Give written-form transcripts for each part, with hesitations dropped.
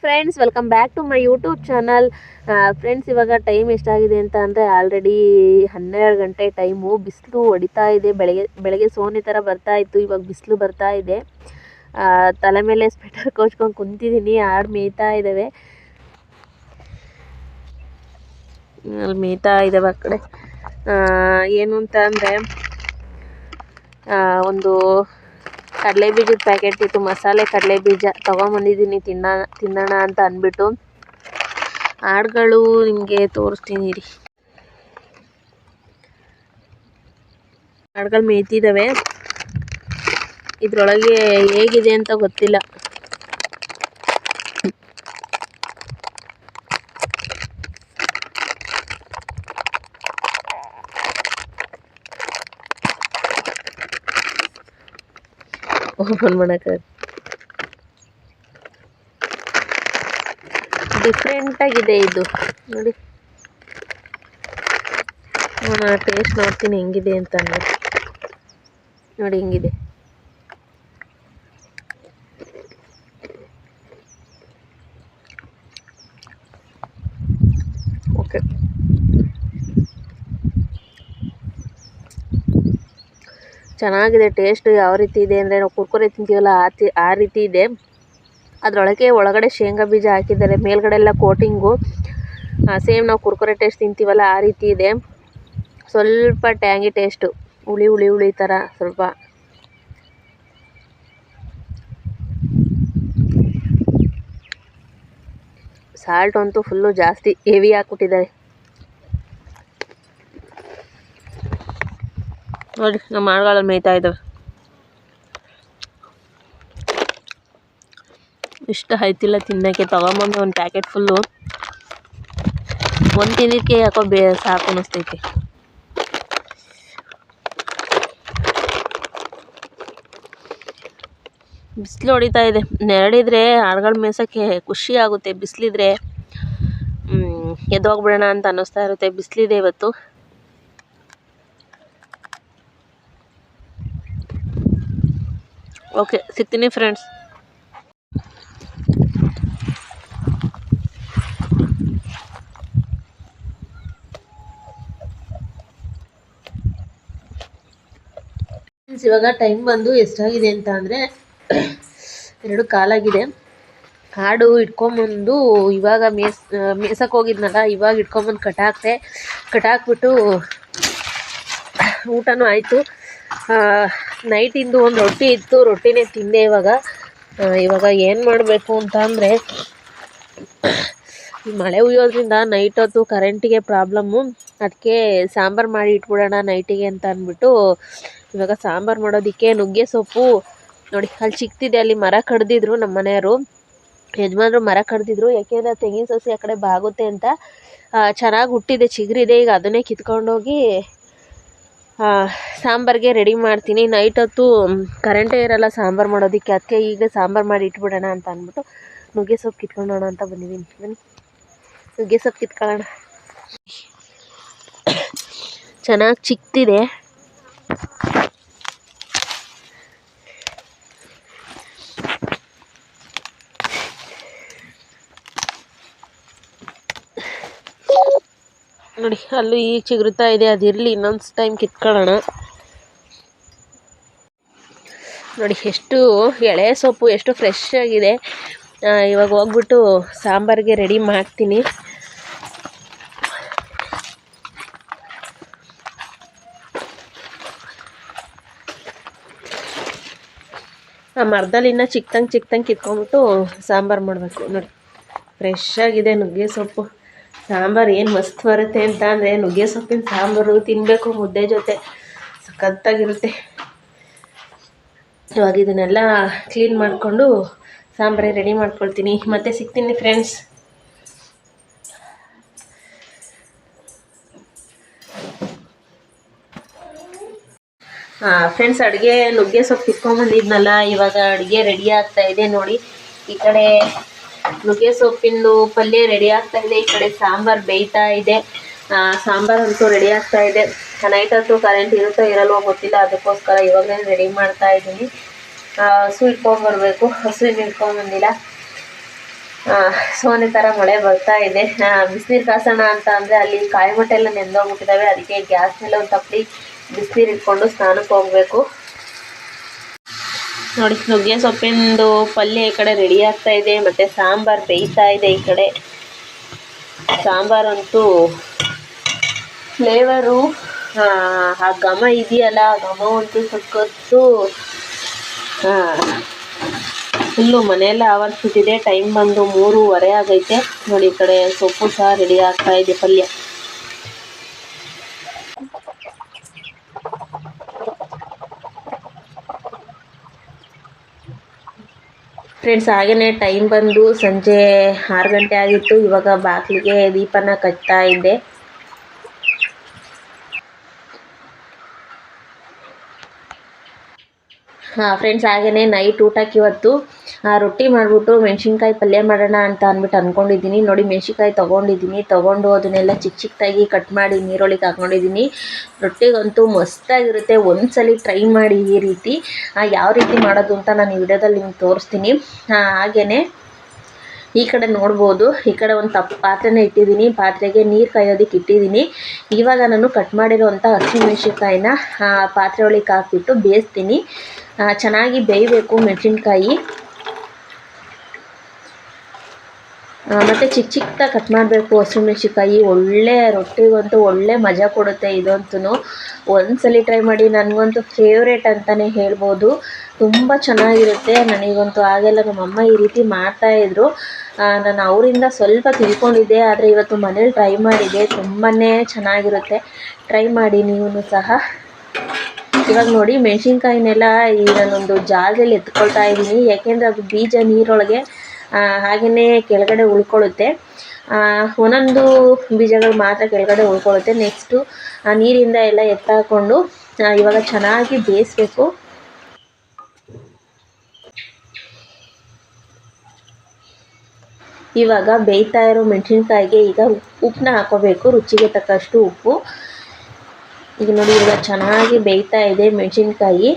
Friends, welcome back to my YouTube channel. Friends, ಇವಾಗ time ಎಷ್ಟಾಗಿದೆ ಅಂತ ಅಂದರೆ ಆಲ್ರೆಡಿ 12 ಗಂಟೆ ಟೈಮು. ಬಿಸಿಲು ಹೊಡಿತಾ ಇದೆ. ಬೆಳಗ್ಗೆ ಸೋನೆ ಥರ ಬರ್ತಾ ಇತ್ತು, ಇವಾಗ ಬಿಸಿಲು ಬರ್ತಾ ಇದೆ. ತಲೆ ಮೇಲೆ ಸ್ವೆಟರ್ ಕೋಚ್ಕೊಂಡು ಕುಂತಿದ್ದೀನಿ. ಆಡು ಮೇಯ್ತಾ ಇದ್ದಾವೆ, ಅಲ್ಲಿ ಮೇಯ್ತಾ ಇದ್ದಾವೆ ಆ ಕಡೆ. ಏನು ಅಂತ ಅಂದರೆ ಒಂದು ಕಡಲೆ ಬೀಜದ ಪ್ಯಾಕೆಟ್ ಇತ್ತು, ಮಸಾಲೆ ಕಡಲೆ ಬೀಜ ತೊಗೊಂಬಂದಿದ್ದೀನಿ ತಿನ್ನೋಣ ಅಂತ ಅಂದ್ಬಿಟ್ಟು. ಆಡುಗಳು ನಿಮಗೆ ತೋರಿಸ್ತೀನಿ ರೀ. ಆಡುಗಳು ಮೇಯ್ತಿದ್ದಾವೆ. ಇದ್ರೊಳಗೆ ಹೇಗಿದೆ ಅಂತ ಗೊತ್ತಿಲ್ಲ. ಓಪನ್ ಮಾಡೋಕ್ಕೆ ಡಿಫ್ರೆಂಟಾಗಿದೆ ಇದು ನೋಡಿ. ನಾನು ಟೇಸ್ಟ್ ನೋಡ್ತೀನಿ ಹೆಂಗಿದೆ ಅಂತ ನೋಡಿ. ಹೆಂಗಿದೆ ಓಕೆ. ಚೆನ್ನಾಗಿದೆ ಟೇಸ್ಟ್. ಯಾವ ರೀತಿ ಇದೆ ಅಂದರೆ ನಾವು ಕುರ್ಕುರೆ ತಿಂತೀವಲ್ಲ ಆ ರೀತಿ ಇದೆ. ಒಳಗಡೆ ಶೇಂಗಾ ಬೀಜ ಹಾಕಿದ್ದಾರೆ, ಮೇಲ್ಗಡೆ ಎಲ್ಲ ಕೋಟಿಂಗು. ಸೇಮ್ ನಾವು ಕುರ್ಕುರೆ ಟೇಸ್ಟ್ ತಿಂತೀವಲ್ಲ ಆ ರೀತಿ ಇದೆ. ಸ್ವಲ್ಪ ಟ್ಯಾಂಗಿ ಟೇಸ್ಟು, ಹುಳಿ ಥರ ಸ್ವಲ್ಪ. ಸಾಲ್ಟ್ ಅಂತೂ ಫುಲ್ಲು ಜಾಸ್ತಿ ಹೆವಿ ಹಾಕ್ಬಿಟ್ಟಿದ್ದಾರೆ ನೋಡಿ. ನಮ್ಮ ಆಳುಗಳಲ್ಲಿ ಮೇಯ್ತಾ ಇದ್ದಾವೆ. ಇಷ್ಟ ಆಯ್ತಿಲ್ಲ ತಿನ್ನೋಕ್ಕೆ. ತೊಗೊಂಬಂದು ಒಂದು ಪ್ಯಾಕೆಟ್ ಫುಲ್ಲು ಒಂದು ತಿನ್ನೋಕ್ಕೆ ಯಾಕೋ ಸಾಕು ಅನ್ನಿಸ್ತೈತಿ. ಬಿಸಿಲು ಹೊಡಿತಾ ಇದೆ. ನೆರಳಿದ್ರೆ ಆಡುಗಳು ಮೇಯ್ಸೋಕ್ಕೆ ಖುಷಿ ಆಗುತ್ತೆ. ಬಿಸಿಲಿದ್ರೆ ಎದ್ದೋಗ್ಬಿಡೋಣ ಅಂತ ಅನ್ನಿಸ್ತಾ ಇರುತ್ತೆ. ಬಿಸಿಲಿದೆ ಇವತ್ತು. ಓಕೆ, ಸಿಗ್ತೀನಿ ಫ್ರೆಂಡ್ಸ್. ಇವಾಗ ಟೈಮ್ ಬಂದು ಎಷ್ಟಾಗಿದೆ ಅಂತ ಅಂದರೆ 2 ಕಾಲಾಗಿದೆ. ಆಡು ಇಟ್ಕೊಂಬಂದು ಇವಾಗ ಮೇಯ್ಸಕ್ಕೆ ಹೋಗಿದ್ನಲ್ಲ, ಇವಾಗ ಇಟ್ಕೊಂಬಂದು ಕಟ್ಟಾಕ್ಬಿಟ್ಟು ಊಟನೂ ಆಯಿತು. ನೈಟಿಂದು ಒಂದು ರೊಟ್ಟಿ ಇತ್ತು, ರೊಟ್ಟಿನೇ ತಿಂದೆ. ಇವಾಗ ಏನು ಮಾಡಬೇಕು ಅಂತ ಅಂದರೆ, ಮಳೆ ಹುಯ್ಯೋದ್ರಿಂದ ನೈಟ್ ಹೊತ್ತು ಕರೆಂಟಿಗೆ ಪ್ರಾಬ್ಲಮ್ಮು. ಅದಕ್ಕೆ ಸಾಂಬಾರು ಮಾಡಿ ಇಟ್ಬಿಡೋಣ ನೈಟಿಗೆ ಅಂತ ಅಂದ್ಬಿಟ್ಟು ಇವಾಗ ಸಾಂಬಾರು ಮಾಡೋದಕ್ಕೆ ನುಗ್ಗೆ ಸೊಪ್ಪು ನೋಡಿ ಅಲ್ಲಿ ಚಿಕ್ತಿದೆ. ಅಲ್ಲಿ ಮರ ಕಡ್ದಿದ್ರು ನಮ್ಮ ಮನೆಯವರು, ಯಜಮಾನ್ರು ಮರ ಕಡ್ದಿದ್ರು. ಯಾಕೆಂದರೆ ತೆಂಗಿನ ಸಸಿ ಆ ಕಡೆ ಬಾಗುತ್ತೆ ಅಂತ. ಚೆನ್ನಾಗಿ ಹುಟ್ಟಿದೆ, ಚಿಗುರಿದೆ. ಈಗ ಅದನ್ನೇ ಕಿತ್ಕೊಂಡೋಗಿ ಸಾಂಬಾರಿಗೆ ರೆಡಿ ಮಾಡ್ತೀನಿ. ನೈಟ್ ಹೊತ್ತು ಕರೆಂಟೇ ಇರಲ್ಲ ಸಾಂಬಾರು ಮಾಡೋದಕ್ಕೆ. ಅದಕ್ಕೆ ಈಗ ಸಾಂಬಾರು ಮಾಡಿ ಇಟ್ಬಿಡೋಣ ಅಂತ ಅಂದ್ಬಿಟ್ಟು ನುಗ್ಗೆ ಸೊಪ್ಪು ಕಿತ್ಕೊಂಡೋಣ ಅಂತ ಬಂದಿದ್ದೀನಿ. ಬನ್ನಿ, ನುಗ್ಗೆ ಸೊಪ್ಪು ಕಿತ್ಕೊಳ್ಳೋಣ. ಚೆನ್ನಾಗಿ ಚಿಕ್ತಿದೆ. ನೋಡಿ, ಅಲ್ಲೂ ಈಗ ಚಿಗುರುತ್ತಾ ಇದೆ. ಅದಿರಲಿ, ಇನ್ನೊಂದು ಟೈಮ್ ಕಿತ್ಕೊಳ್ಳೋಣ. ನೋಡಿ ಎಷ್ಟು ಎಳೆ ಸೊಪ್ಪು, ಎಷ್ಟು ಫ್ರೆಶ್ ಆಗಿದೆ. ಇವಾಗ ಹೋಗ್ಬಿಟ್ಟು ಸಾಂಬಾರಿಗೆ ರೆಡಿ ಮಾಡ್ತೀನಿ. ಆ ಮರದಲ್ಲಿ ಇನ್ನೂ ಚಿಕ್ಕಂಗೆ ಕಿತ್ಕೊಂಡ್ಬಿಟ್ಟು ಸಾಂಬಾರು ಮಾಡಬೇಕು. ನೋಡಿ, ಫ್ರೆಶ್ ಆಗಿದೆ ನುಗ್ಗೆ ಸೊಪ್ಪು. ಸಾಂಬಾರು ಏನು ಮಸ್ತ್ ಬರುತ್ತೆ ಅಂತ ಅಂದರೆ ನುಗ್ಗೆ ಸೊಪ್ಪಿನ ಸಾಂಬಾರು ತಿನ್ನಬೇಕು ಮುದ್ದೆ ಜೊತೆ, ಸಖತ್ತಾಗಿರುತ್ತೆ. ಇವಾಗ ಇದನ್ನೆಲ್ಲ ಕ್ಲೀನ್ ಮಾಡಿಕೊಂಡು ಸಾಂಬಾರಿಗೆ ರೆಡಿ ಮಾಡ್ಕೊಳ್ತೀನಿ. ಮತ್ತೆ ಸಿಗ್ತೀನಿ ಫ್ರೆಂಡ್ಸ್. ಫ್ರೆಂಡ್ಸ್, ಅಡುಗೆ ನುಗ್ಗೆ ಸೊಪ್ಪು ಕಿತ್ಕೊಂಡ್ಬಂದಿದ್ನಲ್ಲ, ಇವಾಗ ಅಡುಗೆ ರೆಡಿ ಆಗ್ತಾ ಇದೆ ನೋಡಿ. ಈ ಕಡೆ ನುಗ್ಗೆ ಸೊಪ್ಪಿಂದು ಪಲ್ಯ ರೆಡಿ ಆಗ್ತಾ ಇದೆ, ಈ ಕಡೆ ಸಾಂಬಾರು ಬೇಯ್ತಾ ಇದೆ. ಸಾಂಬಾರಂತೂ ರೆಡಿ ಆಗ್ತಾ ಇದೆ. ನೈಟ್ ಹೊತ್ತು ಕರೆಂಟ್ ಇರುತ್ತೋ ಇರಲ್ವೋ ಗೊತ್ತಿಲ್ಲ, ಅದಕ್ಕೋಸ್ಕರ ಇವಾಗಲೇ ರೆಡಿ ಮಾಡ್ತಾ ಇದ್ದೀನಿ. ಹಸು ಇಟ್ಕೊಂಡ್ಬರ್ಬೇಕು, ಹಸು ಇಟ್ಕೊಂಡ್ಬಂದಿಲ್ಲ. ಸೋನೆ ಥರ ಮಳೆ ಬರ್ತಾ ಇದೆ. ಬಿಸಿನೀರು ಕಾಸೋಣ ಅಂತ ಅಂದರೆ ಅಲ್ಲಿ ಕಾಯಿಮಟ್ಟೆ ಎಲ್ಲ ನೆಂದೋಗ್ಬಿಟ್ಟಿದ್ದಾವೆ. ಅದಕ್ಕೆ ಗ್ಯಾಸ್ ಮೇಲೆ ಒಂದು ತಪ್ಪಲಿ ಬಿಸಿನೀರು ಇಟ್ಕೊಂಡು ಸ್ನಾನಕ್ಕೆ ಹೋಗಬೇಕು. ನೋಡಿ, ನುಗ್ಗೆ ಸೊಪ್ಪಿಂದು ಪಲ್ಯ ಈ ಕಡೆ ರೆಡಿ ಆಗ್ತಾ ಇದೆ, ಮತ್ತು ಸಾಂಬಾರು ಬೇಯ್ತಾ ಇದೆ. ಈ ಕಡೆ ಸಾಂಬಾರಂತೂ ಫ್ಲೇವರು ಆ ಘಮ ಇದೆಯಲ್ಲ, ಘಮ ಅಂತೂ ಸಕ್ಕತ್ತು. ಫುಲ್ಲು ಮನೆಯೆಲ್ಲ ಆವರಿಸ್ಬಿಟ್ಟಿದೆ. ಟೈಮ್ ಬಂದು 3:30 ಆಗೈತೆ. ನೋಡಿ, ಈ ಕಡೆ ಸೊಪ್ಪು ಸಹ ರೆಡಿ ಆಗ್ತಾ ಇದೆ, ಪಲ್ಯ. ಫ್ರೆಂಡ್ಸ್, ಹಾಗೆಯೇ ಟೈಮ್ ಬಂದು ಸಂಜೆ 6 ಗಂಟೆ ಆಗಿತ್ತು. ಇವಾಗ ಬಾಗಿಲಿಗೆ ದೀಪನ ಕಟ್ತಾ ಇದ್ದೆ. ಫ್ರೆಂಡ್ಸ್, ಹಾಗೆಯೇ ನೈಟ್ ಊಟಕ್ಕೆ ಇವತ್ತು ರೊಟ್ಟಿ ಮಾಡಿಬಿಟ್ಟು ಮೆಣಸಿನ್ಕಾಯಿ ಪಲ್ಯ ಮಾಡೋಣ ಅಂತ ಅಂದ್ಬಿಟ್ಟು ಅಂದ್ಕೊಂಡಿದ್ದೀನಿ. ನೋಡಿ, ಮೆಣಸಿನ್ಕಾಯಿ ತೊಗೊಂಡು ಅದನ್ನೆಲ್ಲ ಚಿಕ್ಕ ಚಿಕ್ಕದಾಗಿ ಕಟ್ ಮಾಡಿ ನೀರೊಳಗೆ ಹಾಕ್ಕೊಂಡಿದ್ದೀನಿ. ರೊಟ್ಟಿಗಂತೂ ಮಸ್ತಾಗಿರುತ್ತೆ. ಒಂದ್ಸಲಿ ಟ್ರೈ ಮಾಡಿ ಈ ರೀತಿ. ಯಾವ ರೀತಿ ಮಾಡೋದು ಅಂತ ನಾನು ಈ ವಿಡಿಯೋದಲ್ಲಿ ನಿಮ್ಗೆ ತೋರಿಸ್ತೀನಿ. ಹಾಗೆಯೇ ಈ ಕಡೆ ನೋಡ್ಬೋದು, ಈ ಕಡೆ ಒಂದು ಪಾತ್ರೆನ ಇಟ್ಟಿದ್ದೀನಿ. ಪಾತ್ರೆಗೆ ನೀರು ಕಾಯೋದಕ್ಕೆ ಇಟ್ಟಿದ್ದೀನಿ. ಇವಾಗ ನಾನು ಕಟ್ ಮಾಡಿರೋವಂಥ ಹಸಿಮೆಣ್ಸಿನ್ಕಾಯಿನ ಪಾತ್ರೆ ಒಳಗೆ ಹಾಕ್ಬಿಟ್ಟು ಬೇಯಿಸ್ತೀನಿ. ಚೆನ್ನಾಗಿ ಬೇಯಬೇಕು ಮೆಣಸಿನ್ಕಾಯಿ. ಮತ್ತು ಚಿಕ್ಕ ಚಿಕ್ಕದಾಗಿ ಕಟ್ ಮಾಡಬೇಕು ಹಸಿಮೆಣ್ಸಿನ್ಕಾಯಿ. ಒಳ್ಳೆ ರೊಟ್ಟಿಗಂತೂ ಒಳ್ಳೆ ಮಜಾ ಕೊಡುತ್ತೆ ಇದಂತೂ. ಒಂದ್ಸಲಿ ಟ್ರೈ ಮಾಡಿ. ನನಗಂತೂ ಫೇವ್ರೇಟ್ ಅಂತಲೇ ಹೇಳ್ಬೋದು. ತುಂಬ ಚೆನ್ನಾಗಿರುತ್ತೆ. ನನಗಂತೂ ಆಗೆಲ್ಲ ನಮ್ಮಮ್ಮ ಈ ರೀತಿ ಮಾಡ್ತಾಯಿದ್ರು. ನಾನು ಅವರಿಂದ ಸ್ವಲ್ಪ ತಿಳ್ಕೊಂಡಿದ್ದೆ. ಆದರೆ ಇವತ್ತು ಮನೇಲಿ ಟ್ರೈ ಮಾಡಿದ್ದೆ. ತುಂಬಾ ಚೆನ್ನಾಗಿರುತ್ತೆ. ಟ್ರೈ ಮಾಡಿ ನೀವು ಸಹ. ಇವಾಗ ನೋಡಿ, ಮೆಣಸಿನ್ಕಾಯಿನೆಲ್ಲ ನಾನೊಂದು ಜಾಲದಲ್ಲಿ ಎತ್ಕೊಳ್ತಾ ಇದ್ದೀನಿ. ಯಾಕೆಂದರೆ ಅದು ಬೀಜ ನೀರೊಳಗೆ ಹಾಗೆಯೇ ಕೆಳಗಡೆ ಉಳ್ಕೊಳ್ಳುತ್ತೆ. ಒಂದೊಂದು ಬೀಜಗಳು ಮಾತ್ರ ಕೆಳಗಡೆ ಉಳ್ಕೊಳ್ಳುತ್ತೆ. ನೆಕ್ಸ್ಟು ನೀರಿಂದ ಎಲ್ಲ ಎತ್ತಾಕೊಂಡು ಇವಾಗ ಚೆನ್ನಾಗಿ ಬೇಯಿಸ್ಬೇಕು. ಇವಾಗ ಬೇಯ್ತಾ ಇರೋ ಮೆಣಸಿನ್ಕಾಯಿಗೆ ಈಗ ಉಪ್ಪನ್ನ ಹಾಕೋಬೇಕು, ರುಚಿಗೆ ತಕ್ಕಷ್ಟು ಉಪ್ಪು. ಈಗ ನೋಡಿ, ಇವಾಗ ಚೆನ್ನಾಗಿ ಬೇಯ್ತಾ ಇದೆ ಮೆಣಸಿನ್ಕಾಯಿ.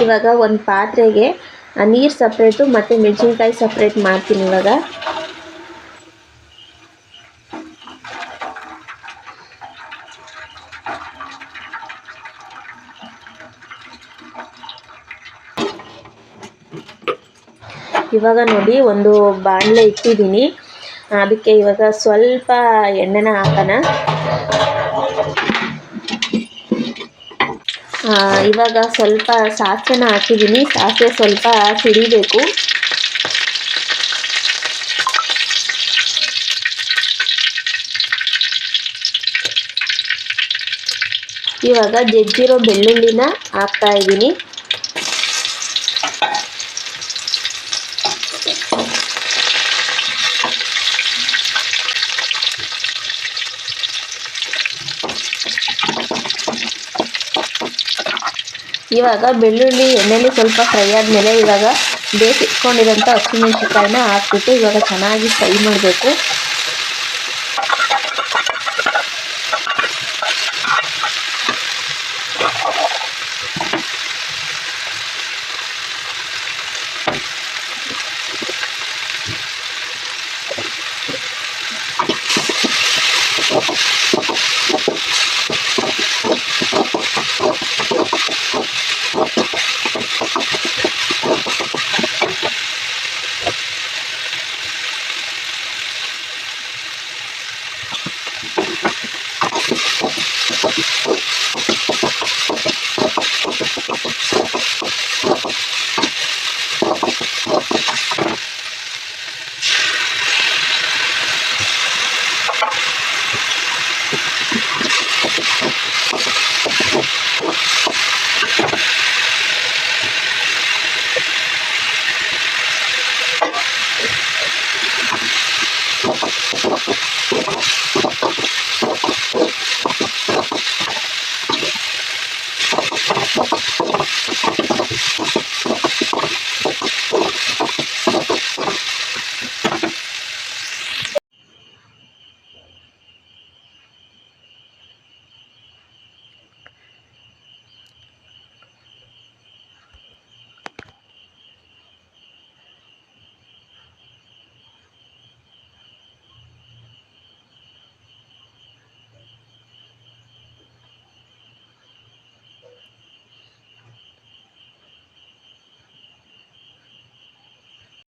ಇವಾಗ ಒಂದು ಪಾತ್ರೆಗೆ ನೀರು ಸಪ್ರೇಟು ಮತ್ತು ಮೆಣಸಿನ್ಕಾಯಿ ಸಪ್ರೇಟ್ ಮಾಡ್ತೀನಿ. ಇವಾಗ ನೋಡಿ, ಒಂದು ಬಾಣಲೆ ಇಟ್ಟಿದ್ದೀನಿ. ಅದಕ್ಕೆ ಇವಾಗ ಸ್ವಲ್ಪ ಎಣ್ಣೆನ ಹಾಕೋಣ. ಇವಾಗ ಸ್ವಲ್ಪ ಸಾಸಿವೆನ ಹಾಕಿದ್ದೀನಿ. ಸಾಸಿವೆ ಸ್ವಲ್ಪ ಸಿಡಿಬೇಕು. ಇವಾಗ ಜಜ್ಜಿರೋ ಬೆಳ್ಳುಳ್ಳಿನ ಹಾಕ್ತಾ ಇದ್ದೀನಿ. ಇವಾಗ ಬೆಳ್ಳುಳ್ಳಿ ಎಣ್ಣೆಲಿ ಸ್ವಲ್ಪ ಫ್ರೈ ಆದಮೇಲೆ ಇವಾಗ ಬೇಯಿಸಿಟ್ಕೊಂಡಿರೋಂಥ ಹಸಿಮೆಣ್ಸಿನ್ಕಾಯಿನ ಹಾಕ್ಬಿಟ್ಟು ಇವಾಗ ಚೆನ್ನಾಗಿ ಫ್ರೈ ಮಾಡಬೇಕು.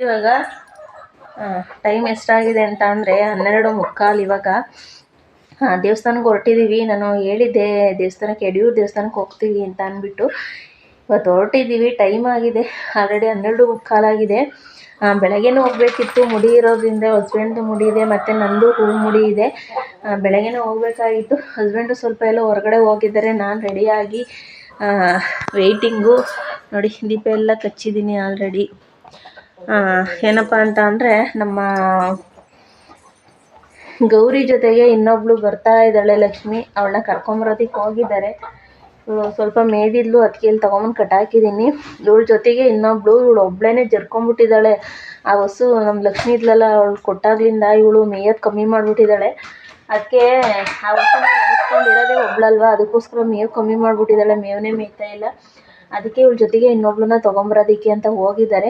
ಇವಾಗ ಟೈಮ್ ಎಷ್ಟಾಗಿದೆ ಅಂತ ಅಂದರೆ 12:15 ಇವಾಗ. ದೇವಸ್ಥಾನಕ್ಕೆ ಹೊರಟಿದ್ದೀವಿ. ನಾನು ಹೇಳಿದ್ದೆ ದೇವಸ್ಥಾನಕ್ಕೆ, ಯಡಿಯೂರು ದೇವಸ್ಥಾನಕ್ಕೆ ಹೋಗ್ತೀವಿ ಅಂತ ಅಂದ್ಬಿಟ್ಟು. ಇವತ್ತು ಹೊರಟಿದ್ದೀವಿ. ಟೈಮ್ ಆಗಿದೆ ಆಲ್ರೆಡಿ 12:15 ಆಗಿದೆ. ಬೆಳಗ್ಗೆನೂ ಹೋಗಬೇಕಿತ್ತು. ಮುಡಿ ಇರೋದ್ರಿಂದ ಹಸ್ಬೆಂಡ್ದು ಮುಡಿ ಇದೆ ಮತ್ತು ನಂದು ಹೂ ಮುಡಿ ಇದೆ. ಬೆಳಗ್ಗೆನೇ ಹೋಗಬೇಕಾಗಿತ್ತು. ಹಸ್ಬೆಂಡು ಸ್ವಲ್ಪ ಎಲ್ಲ ಹೊರಗಡೆ ಹೋಗಿದ್ದಾರೆ. ನಾನು ರೆಡಿಯಾಗಿ ವೆಯ್ಟಿಂಗು. ನೋಡಿ, ದೀಪ ಎಲ್ಲ ಕಚ್ಚಿದ್ದೀನಿ ಆಲ್ರೆಡಿ. ಏನಪ್ಪ ಅಂತ ಅಂದರೆ, ನಮ್ಮ ಗೌರಿ ಜೊತೆಗೆ ಇನ್ನೊಬ್ಳು ಬರ್ತಾ ಇದ್ದಾಳೆ, ಲಕ್ಷ್ಮಿ. ಅವಳನ್ನ ಕರ್ಕೊಂಬರೋದಕ್ಕೆ ಹೋಗಿದ್ದಾರೆ. ಸ್ವಲ್ಪ ಮೇದಿದ್ಲು, ಅದಕ್ಕೆ ಇಲ್ಲಿ ತೊಗೊಂಬಂದು ಕಟ್ಟಾಕಿದ್ದೀನಿ. ಇವಳ ಜೊತೆಗೆ ಇನ್ನೊಬ್ಳು, ಇವಳು ಒಬ್ಳೇ ಜರ್ಕೊಂಬಿಟ್ಟಿದ್ದಾಳೆ. ಆ ಹಸು ನಮ್ಮ ಲಕ್ಷ್ಮಿ ಇದ್ಲಲ್ಲ, ಅವಳು ಕೊಟ್ಟಾಗ್ಲಿಂದ ಇವಳು ಮೇಯೋದು ಕಮ್ಮಿ ಮಾಡಿಬಿಟ್ಟಿದ್ದಾಳೆ. ಅದಕ್ಕೆ ಆ ಹಸುನ ನೆನೆಸ್ಕೊಂಡಿರೋದೇ ಒಬ್ಳಲ್ವ, ಅದಕ್ಕೋಸ್ಕರ ಮೇವು ಕಮ್ಮಿ ಮಾಡಿಬಿಟ್ಟಿದ್ದಾಳೆ. ಮೇವನೇ ಮೇಯ್ತಾ ಇಲ್ಲ. ಅದಕ್ಕೆ ಇವಳ ಜೊತೆಗೆ ಇನ್ನೊಬ್ಳನ್ನ ತೊಗೊಂಬರೋದಕ್ಕೆ ಅಂತ ಹೋಗಿದ್ದಾರೆ.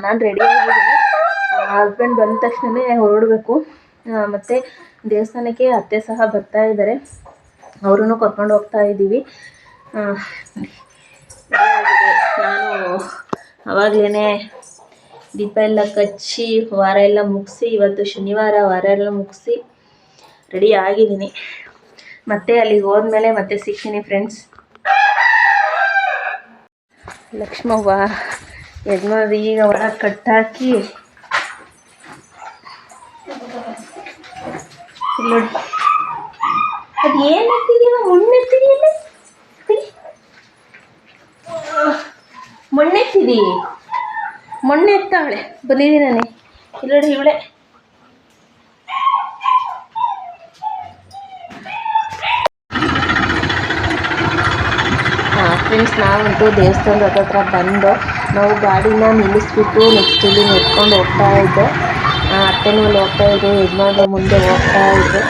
ನಾನು ರೆಡಿ ಆಗಿದ್ದೀನಿ. ಹಸ್ಬೆಂಡ್ ಬಂದ ತಕ್ಷಣವೇ ಹೊರಡಬೇಕು. ಮತ್ತು ದೇವಸ್ಥಾನಕ್ಕೆ ಅತ್ತೆ ಸಹ ಬರ್ತಾ ಇದ್ದಾರೆ. ಅವರನ್ನು ಕರ್ಕೊಂಡು ಹೋಗ್ತಾ ಇದ್ದೀವಿ. ನಾನು ಆವಾಗಲೇ ದೀಪ ಎಲ್ಲ ಕಚ್ಚಿ ವಾರ ಎಲ್ಲ ಮುಗಿಸಿ, ಇವತ್ತು ಶನಿವಾರ, ವಾರ ಎಲ್ಲ ಮುಗಿಸಿ ರೆಡಿ ಆಗಿದ್ದೀನಿ. ಮತ್ತೆ ಅಲ್ಲಿಗೆ ಹೋದ್ಮೇಲೆ ಮತ್ತೆ ಸಿಗ್ತೀನಿ ಫ್ರೆಂಡ್ಸ್. ಲಕ್ಷ್ಮವ್ವ ಯಜಮಾನ್ರು ಈಗ ಒಳಗೆ ಕಟ್ಟಾಕಿ ನೋಡಿ. ಅದು ಏನು ಎತ್ತಿದೀವ? ಮಣ್ಣೆತ್ತಿದೆಯಲ್ಲ, ಮಣ್ಣೆತ್ತಿದಿ. ಮಣ್ಣು ಎತ್ತಾವಳೆ ಬಂದಿದ್ದೀನೇ ಇಲ್ಲೋಡಿ ಇವಳೆ. ಫ್ರೆಂಡ್ಸ್, ನಾವಂತೂ ದೇವಸ್ಥಾನದ ಹತ್ರ ಬಂದು ನಾವು ಗಾಡಿನ ನಿಲ್ಲಿಸ್ಬಿಟ್ಟು ನೆಕ್ಸ್ಟ್ ಇಲ್ಲಿ ನೆಟ್ಕೊಂಡು ಹೋಗ್ತಾ ಇದ್ದೆ. ಅತ್ತೆನೂ ಅಲ್ಲಿ ಹೋಗ್ತಾ ಇದ್ದೆ, ಯಜಮಾನ್ರು ಮುಂದೆ ಹೋಗ್ತಾ ಇದ್ದೆ.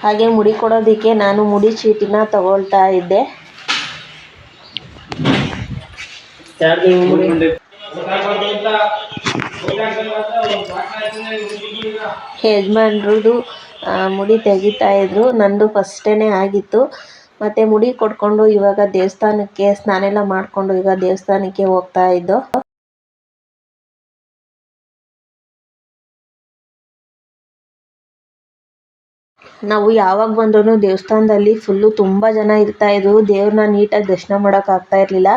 ಹಾಗೆ ಮುಡಿ ಕೊಡೋದಕ್ಕೆ ನಾನು ಮುಡಿ ಚೀಟಿನ ತಗೊಳ್ತಾ ಇದ್ದೆ. ಯಜಮಾನ್ರದ್ದು ಮುಡಿ ತೆಗಿತಾ ಇದ್ರು. ನಂದು ಫಸ್ಟೇ ಆಗಿತ್ತು. ಮತ್ತು ಮುಡಿ ಕೊಡ್ಕೊಂಡು ಇವಾಗ ದೇವಸ್ಥಾನಕ್ಕೆ ಸ್ನಾನ ಎಲ್ಲ ಮಾಡಿಕೊಂಡು ಈಗ ದೇವಸ್ಥಾನಕ್ಕೆ ಹೋಗ್ತಾ ಇದ್ದೋ. ನಾವು ಯಾವಾಗ ಬಂದ್ರೂ ದೇವಸ್ಥಾನದಲ್ಲಿ ಫುಲ್ಲು ತುಂಬ ಜನ ಇರ್ತಾಯಿದ್ರು. ದೇವ್ರನ್ನ ನೀಟಾಗಿ ದರ್ಶನ ಮಾಡೋಕ್ಕಾಗ್ತಾ ಇರಲಿಲ್ಲ.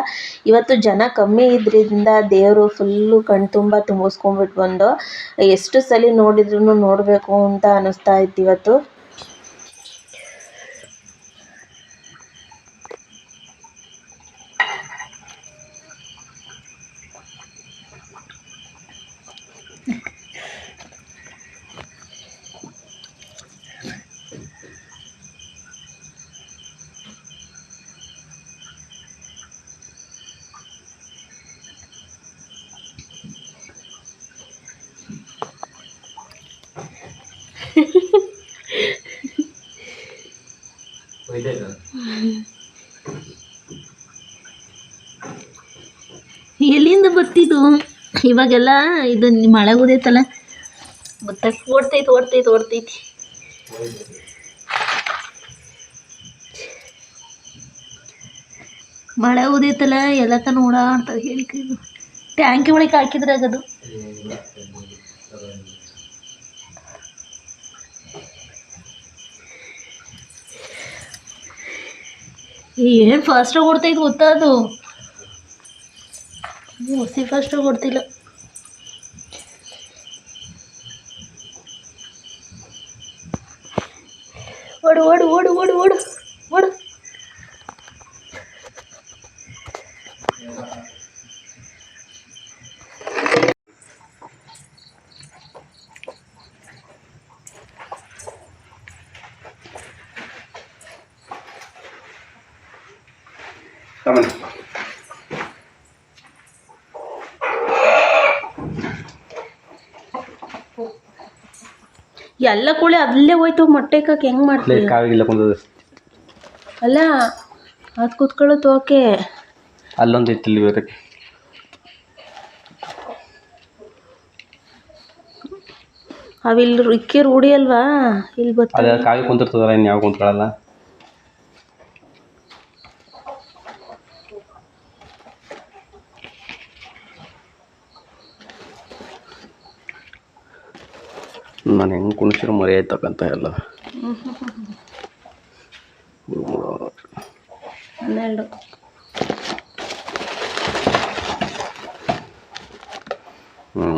ಇವತ್ತು ಜನ ಕಮ್ಮಿ ಇದ್ರಿಂದ ದೇವರು ಫುಲ್ಲು ಕಣ್ತುಂಬ ತುಂಬಿಸ್ಕೊಂಡ್ಬಿಟ್ಟು ಬಂದು ಎಷ್ಟು ಸಲ ನೋಡಿದ್ರೂ ನೋಡಬೇಕು ಅಂತ ಅನ್ನಿಸ್ತಾ ಇತ್ತು ಇವತ್ತು. ಎಲ್ಲಿಂದ ಬರ್ತಿದ್ದು ಇವಾಗೆಲ್ಲ? ಇದು ಮಳೆ ಉದೈತಲ್ಲ, ಓಡ್ತೈತಿ. ಮಳೆ ಉದೈತಲ್ಲ, ಎಲ್ಲ ತನ ಓಡಾಡ್ತದೆ. ಹೇಳಿ ಟ್ಯಾಂಕಿ ಒಳಗೆ ಹಾಕಿದ್ರೆ ಆಗದು. ಏನು ಫಾಸ್ಟಾಗಿ ಓಡ್ತೈತೆ ಗೊತ್ತಾ? ಅದು ಹೊಸಿ ಫಾಸ್ಟಾಗಿ ಓಡ್ತಿಲ್ಲ. ಓಡು ಓಡು ಓಡು ಓಡು ಓಡು ಓಡು. ಎಲ್ಲ ಕೂಳೆ ಅಲ್ಲೇ ಹೋಯ್ತು. ಮೊಟ್ಟೆ ಕಾಕಿ ಹೆಂಗೆ ಮಾಡ್ತೀವಿ? ಅಲ್ಲ ಅದು ಕೂತ್ಕೊಳ್ಳೋದು ಓಕೆ. ಅಲ್ಲೊಂದು ಇತ್ತು ಇಲ್ಲಿ ಬೇರೆ. ಅವಿಲ್ಲಿ ಇಕ್ಕಿ ರೂಢಿ ಅಲ್ವಾ ಇಲ್ಲಿ ಅದೇ ಬರ್ತಾವೆ. ಕಾವಿ ಕುಂತಿರ್ತದಲ್ಲ ಇನ್ನು ಯಾವ ಕುಂತ್ಕೊಳ್ಳಲ್ಲ. ನಾನು ಹೆಂಗೆ ಕುಣಿಸಿರೋ ಮರಿ ಆಯ್ತಕ್ಕಂತ ಎಲ್ಲ 12. ಹ್ಞೂ